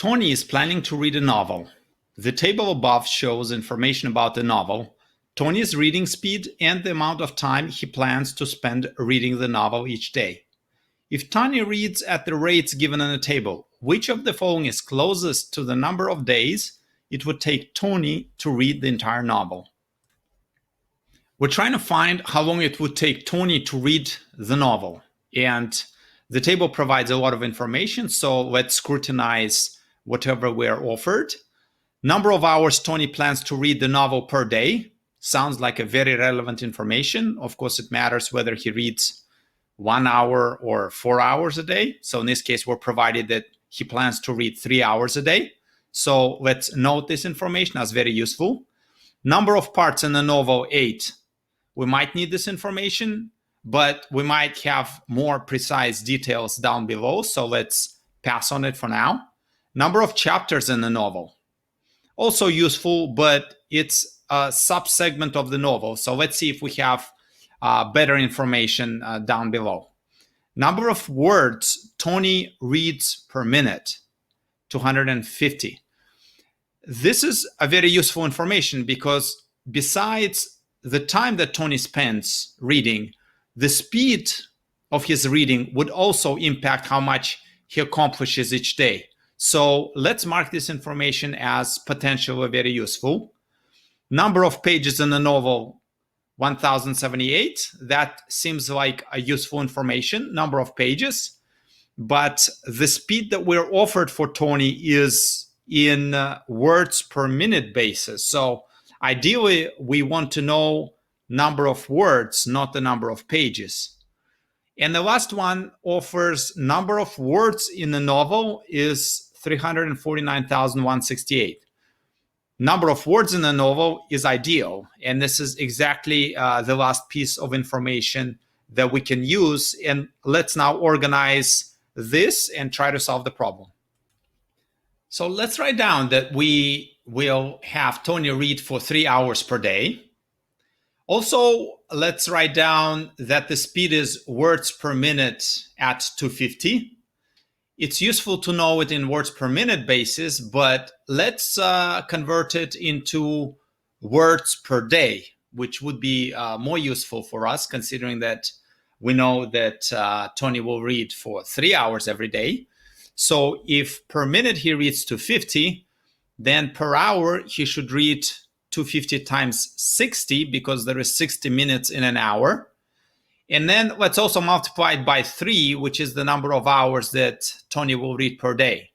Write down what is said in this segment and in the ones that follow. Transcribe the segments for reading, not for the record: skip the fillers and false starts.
Tony is planning to read a novel. The table above shows information about the novel, Tony's reading speed, and the amount of time he plans to spend reading the novel each day. If Tony reads at the rates given in the table, which of the following is closest to the number of days it would take Tony to read the entire novel? We're trying to find how long it would take Tony to read the novel. And the table provides a lot of information, so let's scrutinize whatever we're offered. Number of hours Tony plans to read the novel per day. Sounds like a very relevant information. Of course, it matters whether he reads 1 hour or 4 hours a day. So in this case, we're provided that he plans to read 3 hours a day. So let's note this information as very useful. Number of parts in the novel, 8. We might need this information, but we might have more precise details down below. So let's pass on it for now. Number of chapters in the novel. Also useful, but it's a subsegment of the novel. So let's see if we have better information down below. Number of words Tony reads per minute, 250. This is a very useful information because besides the time that Tony spends reading, the speed of his reading would also impact how much he accomplishes each day. So let's mark this information as potentially very useful. Number of pages in the novel, 1078. That seems like a useful information, number of pages. But the speed that we're offered for Tony is in words per minute basis. So ideally, we want to know number of words, not the number of pages. And the last one offers number of words in the novel is 349,168. Number of words in the novel is ideal. And this is exactly the last piece of information that we can use. And let's now organize this and try to solve the problem. So let's write down that we will have Tony read for 3 hours per day. Also, let's write down that the speed is words per minute at 250. It's useful to know it in words per minute basis, but let's convert it into words per day, which would be more useful for us, considering that we know that Tony will read for 3 hours every day. So if per minute he reads 250, then per hour he should read 250 times 60 because there is 60 minutes in an hour. And then let's also multiply it by 3, which is the number of hours that Tony will read per day.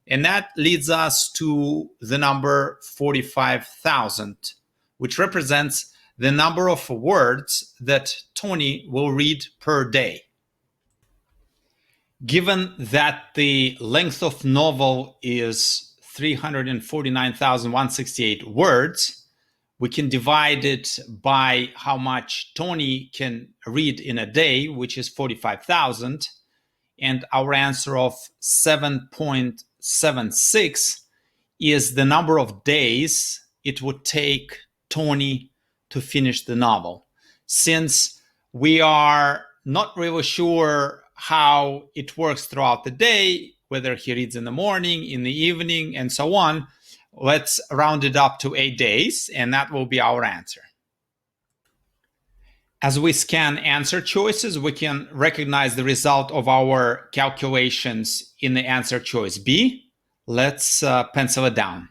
And that leads us to the number 45,000, which represents the number of words that Tony will read per day. Given that the length of novel is 349,168 words, we can divide it by how much Tony can read in a day, which is 45,000. And our answer of 7.76 is the number of days it would take Tony to finish the novel. Since we are not really sure how it works throughout the day, whether he reads in the morning, in the evening, and so on, let's round it up to 8 days, and that will be our answer. As we scan answer choices, we can recognize the result of our calculations in the answer choice B. Let's pencil it down.